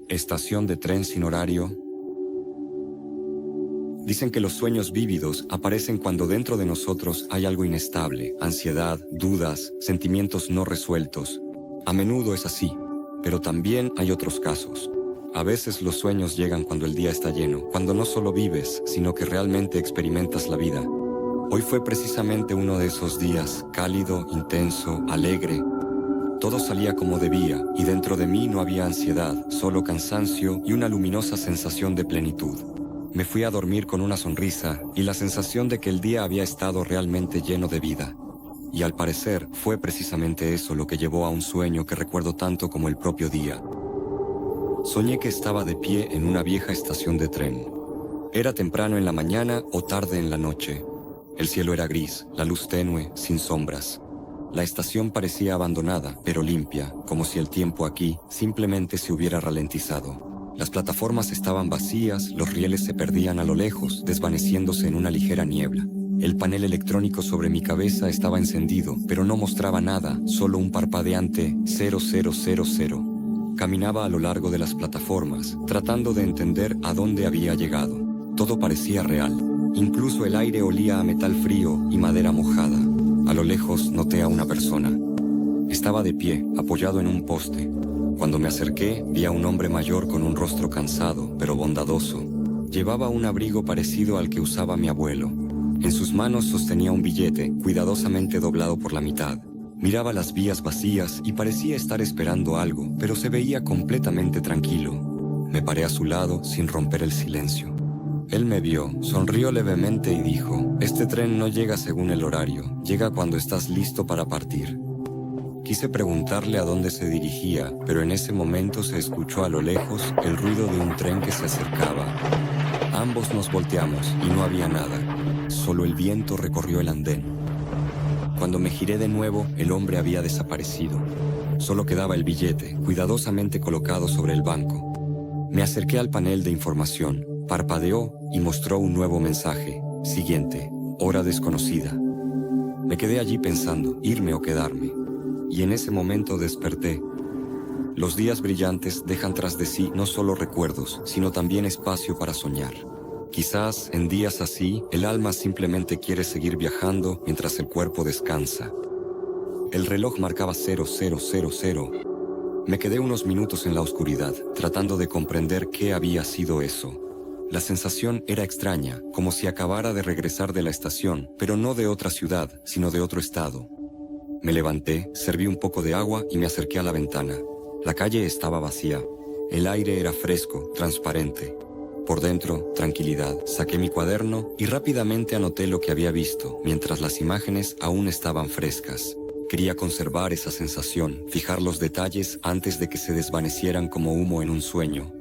Estación de tren sin horario. Dicen que los sueños vívidos aparecen cuando dentro de nosotros hay algo inestable, ansiedad, dudas, sentimientos no resueltos. A menudo es así, pero también hay otros casos. A veces los sueños llegan cuando el día está lleno, cuando no solo vives, sino que realmente experimentas la vida. Hoy fue precisamente uno de esos días, cálido, intenso, alegre. Todo salía como debía, y dentro de mí no había ansiedad, solo cansancio y una luminosa sensación de plenitud. Me fui a dormir con una sonrisa y la sensación de que el día había estado realmente lleno de vida. Y al parecer fue precisamente eso lo que llevó a un sueño que recuerdo tanto como el propio día. Soñé que estaba de pie en una vieja estación de tren. Era temprano en la mañana o tarde en la noche. El cielo era gris, la luz tenue, sin sombras. La estación parecía abandonada, pero limpia, como si el tiempo aquí simplemente se hubiera ralentizado. Las plataformas estaban vacías, los rieles se perdían a lo lejos, desvaneciéndose en una ligera niebla. El panel electrónico sobre mi cabeza estaba encendido, pero no mostraba nada, solo un parpadeante 0000. Caminaba a lo largo de las plataformas, tratando de entender a dónde había llegado. Todo parecía real. Incluso el aire olía a metal frío y madera mojada. A lo lejos noté a una persona. Estaba de pie, apoyado en un poste. Cuando me acerqué, vi a un hombre mayor con un rostro cansado, pero bondadoso. Llevaba un abrigo parecido al que usaba mi abuelo. En sus manos sostenía un billete, cuidadosamente doblado por la mitad. Miraba las vías vacías y parecía estar esperando algo, pero se veía completamente tranquilo. Me paré a su lado sin romper el silencio. Él me vio, sonrió levemente y dijo: «Este tren no llega según el horario, llega cuando estás listo para partir». Quise preguntarle a dónde se dirigía, pero en ese momento se escuchó a lo lejos el ruido de un tren que se acercaba. Ambos nos volteamos y no había nada, solo el viento recorrió el andén. Cuando me giré de nuevo, el hombre había desaparecido. Solo quedaba el billete, cuidadosamente colocado sobre el banco. Me acerqué al panel de información. Parpadeó y mostró un nuevo mensaje. Siguiente, hora desconocida. Me quedé allí pensando, irme o quedarme. Y en ese momento desperté. Los días brillantes dejan tras de sí no solo recuerdos, sino también espacio para soñar. Quizás en días así, el alma simplemente quiere seguir viajando mientras el cuerpo descansa. El reloj marcaba 0000. Me quedé unos minutos en la oscuridad, tratando de comprender qué había sido eso. La sensación era extraña, como si acabara de regresar de la estación, pero no de otra ciudad, sino de otro estado. Me levanté, serví un poco de agua y me acerqué a la ventana. La calle estaba vacía. El aire era fresco, transparente. Por dentro, tranquilidad. Saqué mi cuaderno y rápidamente anoté lo que había visto, mientras las imágenes aún estaban frescas. Quería conservar esa sensación, fijar los detalles antes de que se desvanecieran como humo en un sueño.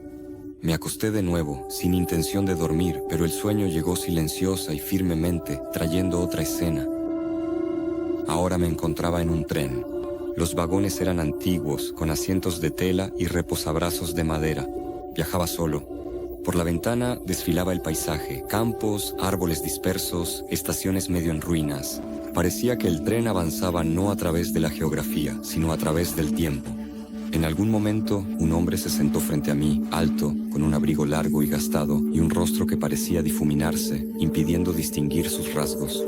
Me acosté de nuevo, sin intención de dormir, pero el sueño llegó silenciosa y firmemente, trayendo otra escena. Ahora me encontraba en un tren. Los vagones eran antiguos, con asientos de tela y reposabrazos de madera. Viajaba solo. Por la ventana desfilaba el paisaje, campos, árboles dispersos, estaciones medio en ruinas. Parecía que el tren avanzaba no a través de la geografía, sino a través del tiempo. En algún momento, un hombre se sentó frente a mí, alto, con un abrigo largo y gastado, y un rostro que parecía difuminarse, impidiendo distinguir sus rasgos.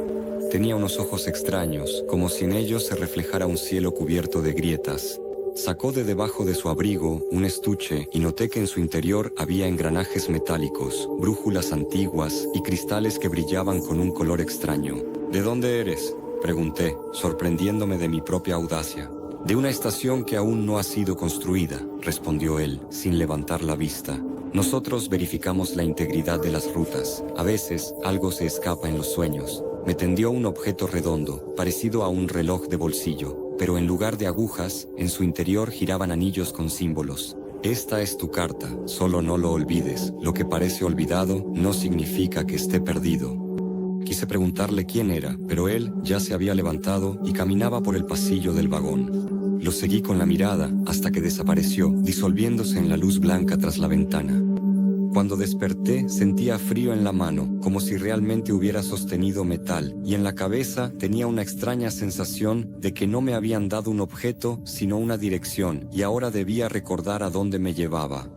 Tenía unos ojos extraños, como si en ellos se reflejara un cielo cubierto de grietas. Sacó de debajo de su abrigo un estuche y noté que en su interior había engranajes metálicos, brújulas antiguas y cristales que brillaban con un color extraño. «¿De dónde eres?», pregunté, sorprendiéndome de mi propia audacia. «De una estación que aún no ha sido construida», respondió él, sin levantar la vista. «Nosotros verificamos la integridad de las rutas. A veces, algo se escapa en los sueños». Me tendió un objeto redondo, parecido a un reloj de bolsillo, pero en lugar de agujas, en su interior giraban anillos con símbolos. «Esta es tu carta, solo no lo olvides. Lo que parece olvidado no significa que esté perdido». Quise preguntarle quién era, pero él ya se había levantado y caminaba por el pasillo del vagón. Lo seguí con la mirada hasta que desapareció, disolviéndose en la luz blanca tras la ventana. Cuando desperté, sentía frío en la mano, como si realmente hubiera sostenido metal, y en la cabeza tenía una extraña sensación de que no me habían dado un objeto, sino una dirección, y ahora debía recordar a dónde me llevaba.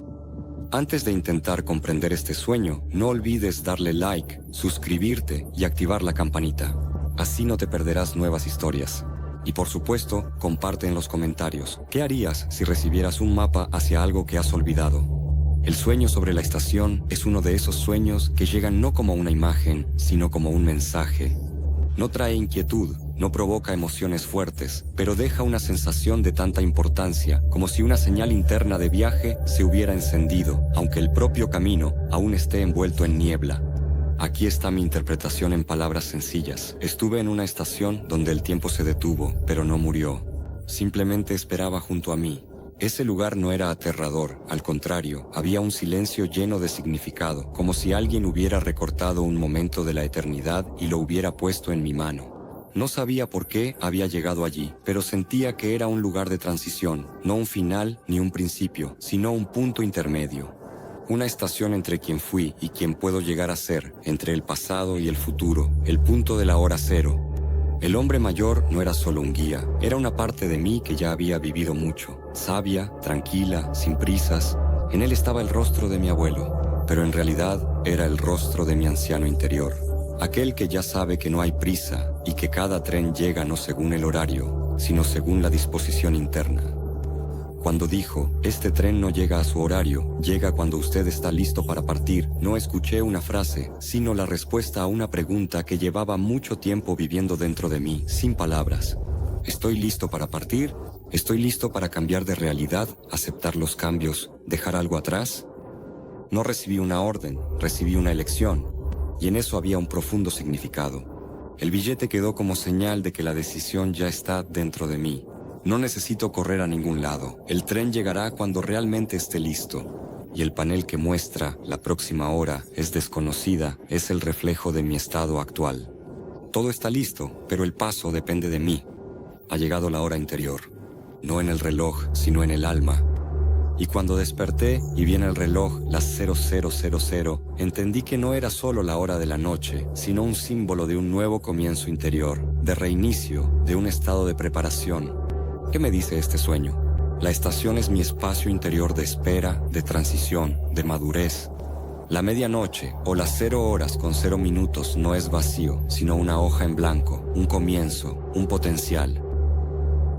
Antes de intentar comprender este sueño, no olvides darle like, suscribirte y activar la campanita. Así no te perderás nuevas historias. Y por supuesto, comparte en los comentarios. ¿Qué harías si recibieras un mapa hacia algo que has olvidado? El sueño sobre la estación es uno de esos sueños que llegan no como una imagen, sino como un mensaje. No trae inquietud, no provoca emociones fuertes, pero deja una sensación de tanta importancia, como si una señal interna de viaje se hubiera encendido, aunque el propio camino aún esté envuelto en niebla. Aquí está mi interpretación en palabras sencillas. Estuve en una estación donde el tiempo se detuvo, pero no murió. Simplemente esperaba junto a mí. Ese lugar no era aterrador, al contrario, había un silencio lleno de significado, como si alguien hubiera recortado un momento de la eternidad y lo hubiera puesto en mi mano. No sabía por qué había llegado allí, pero sentía que era un lugar de transición, no un final ni un principio, sino un punto intermedio. Una estación entre quien fui y quien puedo llegar a ser, entre el pasado y el futuro, el punto de la hora cero. El hombre mayor no era solo un guía, era una parte de mí que ya había vivido mucho, sabia, tranquila, sin prisas. En él estaba el rostro de mi abuelo, pero en realidad era el rostro de mi anciano interior. Aquel que ya sabe que no hay prisa y que cada tren llega no según el horario, sino según la disposición interna. Cuando dijo, este tren no llega a su horario, llega cuando usted está listo para partir, no escuché una frase, sino la respuesta a una pregunta que llevaba mucho tiempo viviendo dentro de mí, sin palabras. ¿Estoy listo para partir? ¿Estoy listo para cambiar de realidad, aceptar los cambios, dejar algo atrás? No recibí una orden, recibí una elección, y en eso había un profundo significado. El billete quedó como señal de que la decisión ya está dentro de mí. No necesito correr a ningún lado. El tren llegará cuando realmente esté listo. Y el panel que muestra la próxima hora es desconocida, es el reflejo de mi estado actual. Todo está listo, pero el paso depende de mí. Ha llegado la hora interior. No en el reloj, sino en el alma. Y cuando desperté y vi en el reloj las 0000, entendí que no era solo la hora de la noche, sino un símbolo de un nuevo comienzo interior, de reinicio, de un estado de preparación. ¿Qué me dice este sueño? La estación es mi espacio interior de espera, de transición, de madurez. La medianoche o las 0 horas con 0 minutos no es vacío, sino una hoja en blanco, un comienzo, un potencial.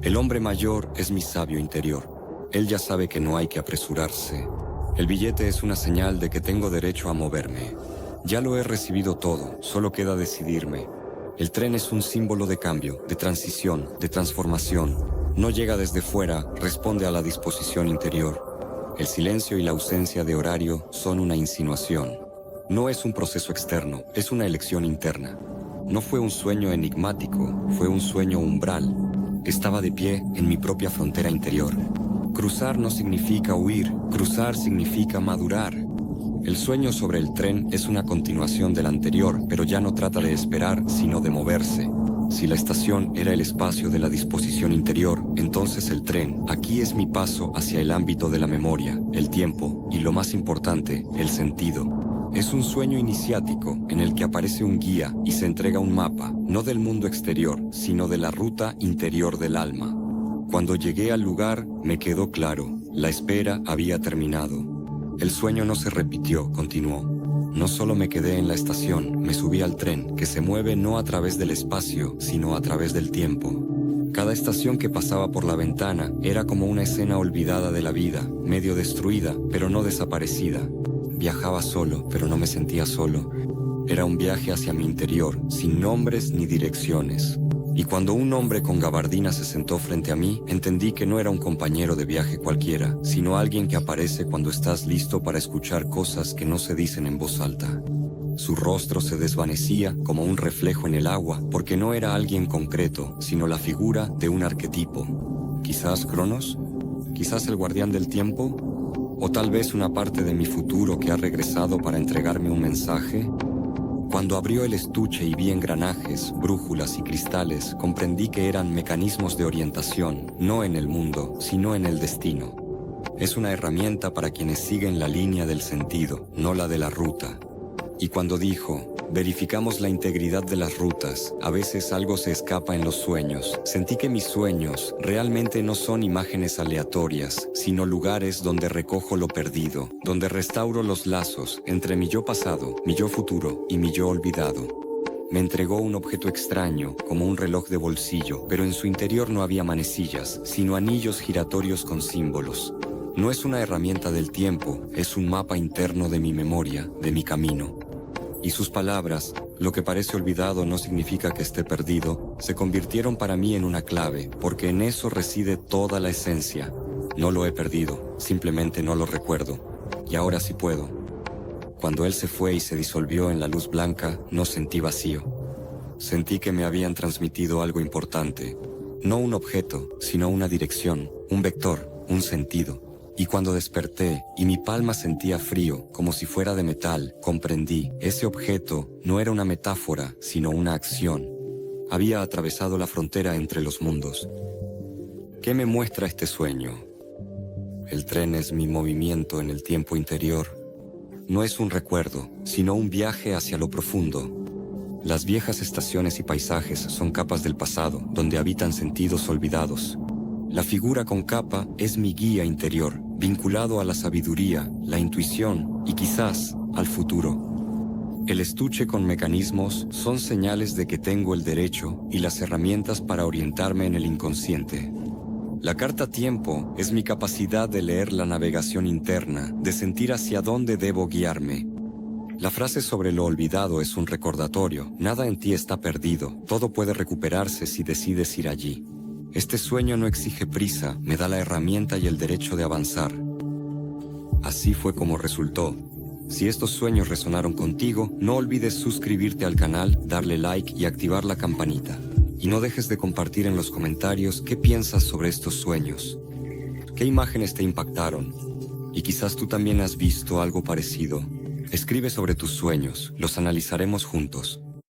El hombre mayor es mi sabio interior. Él ya sabe que no hay que apresurarse. El billete es una señal de que tengo derecho a moverme. Ya lo he recibido todo, solo queda decidirme. El tren es un símbolo de cambio, de transición, de transformación. No llega desde fuera, responde a la disposición interior. El silencio y la ausencia de horario son una insinuación. No es un proceso externo, es una elección interna. No fue un sueño enigmático, fue un sueño umbral. Estaba de pie en mi propia frontera interior. Cruzar no significa huir, cruzar significa madurar. El sueño sobre el tren es una continuación del anterior, pero ya no trata de esperar, sino de moverse. Si la estación era el espacio de la disposición interior, entonces el tren, aquí es mi paso hacia el ámbito de la memoria, el tiempo y, lo más importante, el sentido. Es un sueño iniciático en el que aparece un guía y se entrega un mapa, no del mundo exterior, sino de la ruta interior del alma. Cuando llegué al lugar, me quedó claro, la espera había terminado. El sueño no se repitió, continuó. No solo me quedé en la estación, me subí al tren, que se mueve no a través del espacio, sino a través del tiempo. Cada estación que pasaba por la ventana era como una escena olvidada de la vida, medio destruida, pero no desaparecida. Viajaba solo, pero no me sentía solo. Era un viaje hacia mi interior, sin nombres ni direcciones. Y cuando un hombre con gabardina se sentó frente a mí, entendí que no era un compañero de viaje cualquiera, sino alguien que aparece cuando estás listo para escuchar cosas que no se dicen en voz alta. Su rostro se desvanecía como un reflejo en el agua, porque no era alguien concreto, sino la figura de un arquetipo. ¿Quizás Cronos? ¿Quizás el guardián del tiempo? ¿O tal vez una parte de mi futuro que ha regresado para entregarme un mensaje? Cuando abrió el estuche y vi engranajes, brújulas y cristales, comprendí que eran mecanismos de orientación, no en el mundo, sino en el destino. Es una herramienta para quienes siguen la línea del sentido, no la de la ruta. Y cuando dijo, Verificamos la integridad de las rutas. A veces algo se escapa en los sueños. Sentí que mis sueños realmente no son imágenes aleatorias, sino lugares donde recojo lo perdido, donde restauro los lazos entre mi yo pasado, mi yo futuro y mi yo olvidado. Me entregó un objeto extraño, como un reloj de bolsillo, pero en su interior no había manecillas, sino anillos giratorios con símbolos. No es una herramienta del tiempo, es un mapa interno de mi memoria, de mi camino. Y sus palabras, lo que parece olvidado no significa que esté perdido, se convirtieron para mí en una clave, porque en eso reside toda la esencia. No lo he perdido, simplemente no lo recuerdo. Y ahora sí puedo. Cuando él se fue y se disolvió en la luz blanca, no sentí vacío. Sentí que me habían transmitido algo importante. No un objeto, sino una dirección, un vector, un sentido. Y cuando desperté y mi palma sentía frío, como si fuera de metal, comprendí, ese objeto no era una metáfora, sino una acción. Había atravesado la frontera entre los mundos. ¿Qué me muestra este sueño? El tren es mi movimiento en el tiempo interior. No es un recuerdo, sino un viaje hacia lo profundo. Las viejas estaciones y paisajes son capas del pasado, donde habitan sentidos olvidados. La figura con capa es mi guía interior, vinculado a la sabiduría, la intuición y quizás al futuro. El estuche con mecanismos son señales de que tengo el derecho y las herramientas para orientarme en el inconsciente. La carta tiempo es mi capacidad de leer la navegación interna, de sentir hacia dónde debo guiarme. La frase sobre lo olvidado es un recordatorio. Nada en ti está perdido, todo puede recuperarse si decides ir allí. Este sueño no exige prisa, me da la herramienta y el derecho de avanzar. Así fue como resultó. Si estos sueños resonaron contigo, no olvides suscribirte al canal, darle like y activar la campanita. Y no dejes de compartir en los comentarios qué piensas sobre estos sueños. ¿Qué imágenes te impactaron? Y quizás tú también has visto algo parecido. Escribe sobre tus sueños, los analizaremos juntos.